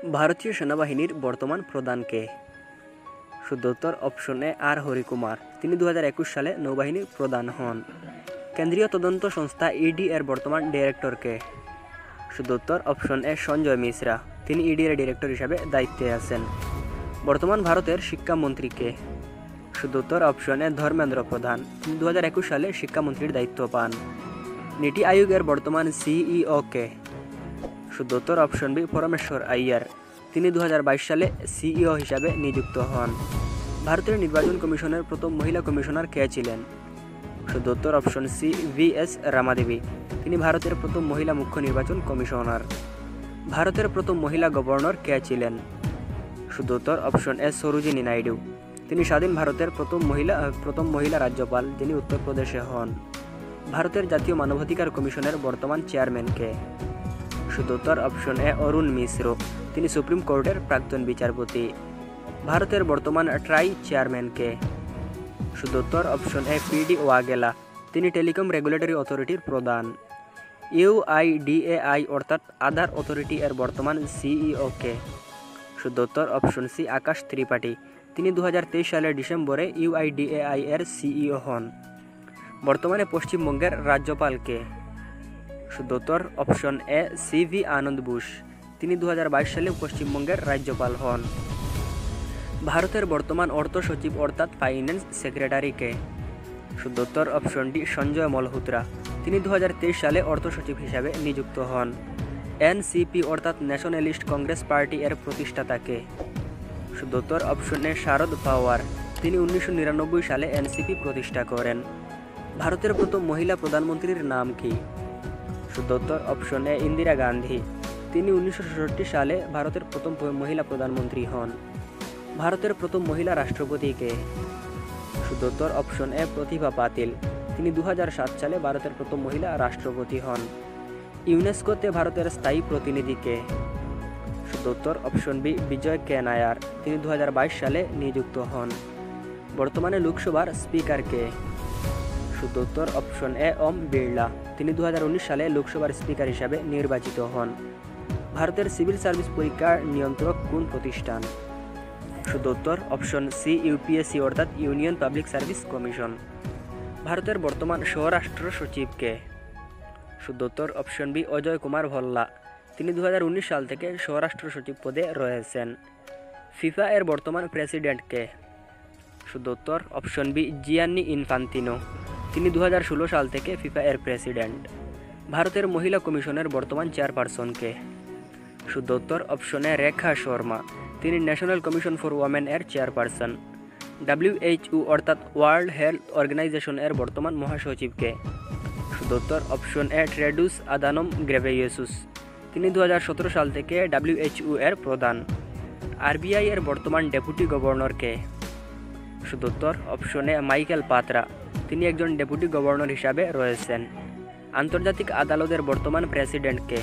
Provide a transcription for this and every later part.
ভারতীয় সেনাবাহিনীর বর্তমান প্রধান কে? শুদ্ধ উত্তর অপশন এ আর হরিকুমার। তিনি 2021 সালে নৌবাহিনীর প্রধান হন। কেন্দ্রীয় তদন্ত সংস্থা ইডি এর বর্তমান ডিরেক্টর কে? শুদ্ধ উত্তর অপশন এ সঞ্জয় মিশ্রা। তিনি ইডি এর ডিরেক্টর হিসাবে দায়িত্বে আছেন। বর্তমান ভারতের শিক্ষামন্ত্রী কে? শুদ্ধ উত্তর অপশন এ ধর্মেন্দ্র প্রধান। তিনি 2021 সালে শিক্ষামন্ত্রীর দায়িত্ব পান। নীতি আয়োগের বর্তমান সিইও কে? শুদ্ধ উত্তর অপশন বি পরমেশ্বর আইয়ার। তিনি 2022 সালে সিইও হিসাবে নিযুক্ত হন। ভারতের নির্বাচন কমিশনের প্রথম মহিলা কমিশনার কে ছিলেন? শুদ্ধ উত্তর অপশন সি VS রামাদেবী। তিনি ভারতের প্রথম মহিলা মুখ্য নির্বাচন কমিশনার। ভারতের প্রথম মহিলা গভর্নর কে ছিলেন? শুদ্ধ উত্তর অপশন এ সরোজিনী নাইডু। তিনি স্বাধীন ভারতের প্রথম মহিলা রাজ্যপাল, যিনি উত্তরপ্রদেশে হন। ভারতের জাতীয় মানবাধিকার কমিশনের বর্তমান চেয়ারম্যান কে? শুদ্ধ উত্তর অপশন এ অরুণ মিশ্র। তিনি সুপ্রিম কোর্টের প্রাক্তন বিচারপতি। ভারতের বর্তমান ট্রাই চেয়ারম্যান কে? শুদ্ধ উত্তর অপশন এ PD ওয়াগেলা। তিনি টেলিকম রেগুলেটরি অথরিটির প্রধান। UIDAI অর্থাৎ আধার অথরিটি এর বর্তমান সিইও কে? শুদ্ধ উত্তর অপশন সি আকাশ ত্রিপাঠী। তিনি 2023 সালের ডিসেম্বরে UIDAI এর সিইও হন। বর্তমানে পশ্চিমবঙ্গের রাজ্যপাল কে? শুদ্ধ উত্তর অপশন এ CV আনন্দ বোস। তিনি 2022 সালে পশ্চিমবঙ্গের রাজ্যপাল হন। ভারতের বর্তমান অর্থ সচিব অর্থাৎ ফাইন্যান্স সেক্রেটারি কে? শুদ্ধ উত্তর অপশন ডি সঞ্জয় মলহোত্রা। তিনি 2023 সালে অর্থ সচিব হিসাবে নিযুক্ত হন। NCP অর্থাৎ ন্যাশনালিস্ট কংগ্রেস পার্টি এর প্রতিষ্ঠাতা কে? শুদ্ধ উত্তর অপশন এ শারদ পাওয়ার। তিনি 1999 সালে NCP প্রতিষ্ঠা করেন। ভারতের প্রথম মহিলা প্রধানমন্ত্রীর নাম কি? শুদ্ধ উত্তর অপশন এ ইন্দিরা গান্ধী। তিনি 1966 সালে ভারতের প্রথম মহিলা প্রধানমন্ত্রী হন। ভারতের প্রথম মহিলা রাষ্ট্রপতি কে? শুদ্ধ উত্তর অপশন এ প্রতিভা পাতিল। তিনি 2007 সালে ভারতের প্রথম মহিলা রাষ্ট্রপতি হন। ইউনেস্কোতে ভারতের স্থায়ী প্রতিনিধি কে? শুদ্ধ উত্তর অপশন বি বিজয় কে নায়ার। তিনি 2022 সালে নিযুক্ত হন। বর্তমানে লোকসভার স্পিকার কে? শুদ্ধ উত্তর অপশন এ ওম বিড়লা। তিনি 2019 সালে লোকসভার স্পিকার হিসাবে নির্বাচিত হন। ভারতের সিভিল সার্ভিস পরীক্ষার নিয়ন্ত্রক কোন প্রতিষ্ঠান? শুদ্ধ উত্তর অপশন সি UPSC অর্থাৎ ইউনিয়ন পাবলিক সার্ভিস কমিশন। ভারতের বর্তমান স্বরাষ্ট্র সচিব কে? শুদ্ধ উত্তর option B Ajay Kumar Volga. তিনি 2019 সাল থেকে স্বরাষ্ট্র সচিব পদে রয়েছেন। ফিফা এর বর্তমান প্রেসিডেন্ট কে? শুদ্ধ উত্তর অপশন বি জিয়ান্নি ইনফান্তিনো। তিনি 2016 সাল থেকে ফিফা এর প্রেসিডেন্ট। ভারতের মহিলা কমিশনের বর্তমান চেয়ারপারসন কে? শুদ্ধ উত্তর অপশন এ রেখা শর্মা। তিনি ন্যাশনাল কমিশন ফর ওয়ামেন এর চেয়ারপারসন। WHO অর্থাৎ ওয়ার্ল্ড হেলথ অর্গানাইজেশন এর বর্তমান মহাসচিব কে? শুদ্ধ উত্তর option A Tedros Adhanom Ghebreyesus. তিনি 2017 সাল থেকে WHO এর প্রধান। RBI এর বর্তমান ডেপুটি গভর্নর কে? শুদ্ধ উত্তর অপশন এ মাইকেল পাত্রা। তিনি একজন ডেপুটি গভর্নর হিসাবে রয়েছেন। আন্তর্জাতিক আদালতের বর্তমান প্রেসিডেন্ট কে?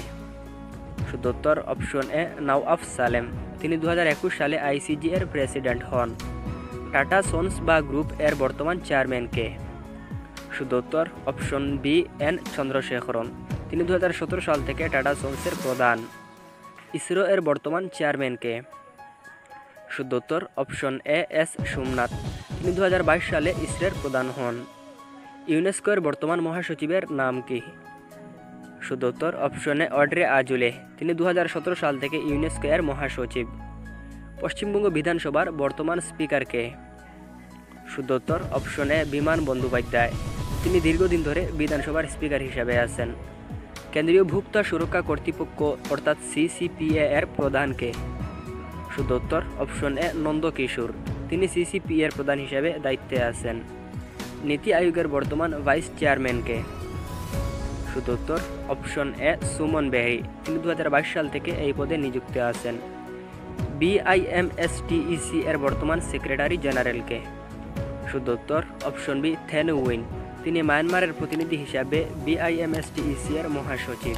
শুদ্ধ উত্তর অপশন এ নওয়াফ সালেম। তিনি 2021 সালে ICJ এর প্রেসিডেন্ট হন। টাটা সন্স বা গ্রুপ এর বর্তমান চেয়ারম্যান কে? শুদ্ধ উত্তর অপশন বি N চন্দ্রশেখরন। তিনি 2017 সাল থেকে টাটা সন্সের প্রধান। ইসরো এর বর্তমান চেয়ারম্যান কে? শুদ্ধ উত্তর অপশন এ S সোমনাথ। তিনি 2022 সালে ইসরোর প্রধান হন। ইউনেস্কো এর বর্তমান মহাসচিবের নাম কি? শুদ্ধ উত্তর অপশন এ অড্রে আজুলে। তিনি 2017 সাল থেকে ইউনেস্কো এর মহাসচিব। পশ্চিমবঙ্গ বিধানসভার বর্তমান স্পিকার কে? শুদ্ধ উত্তর অপশন এ বিমান বন্দ্যোপাধ্যায়। তিনি দীর্ঘদিন ধরে বিধানসভার স্পিকার হিসাবে আছেন। কেন্দ্রীয় ভোক্তা সুরক্ষা কর্তৃপক্ষ অর্থাৎ CCPA এর প্রধান কে? শুদ্ধ উত্তর অপশন এ নন্দকিশোর। তিনি CCPA এর প্রধান হিসাবে দায়িত্বে আছেন। নীতি আয়োগের বর্তমান ভাইস চেয়ারম্যান কে? শুদ্ধ উত্তর অপশন এ সুমন বেহরি। তিনি 2022 সাল থেকে এই পদে নিযুক্ত আছেন। BIMSTEC এর বর্তমান সেক্রেটারি জেনারেল কে? শুদ্ধ উত্তর অপশন বি থেন উইন। তিনি মায়ানমারের প্রতিনিধি হিসাবে BIMSTEC এর মহাসচিব।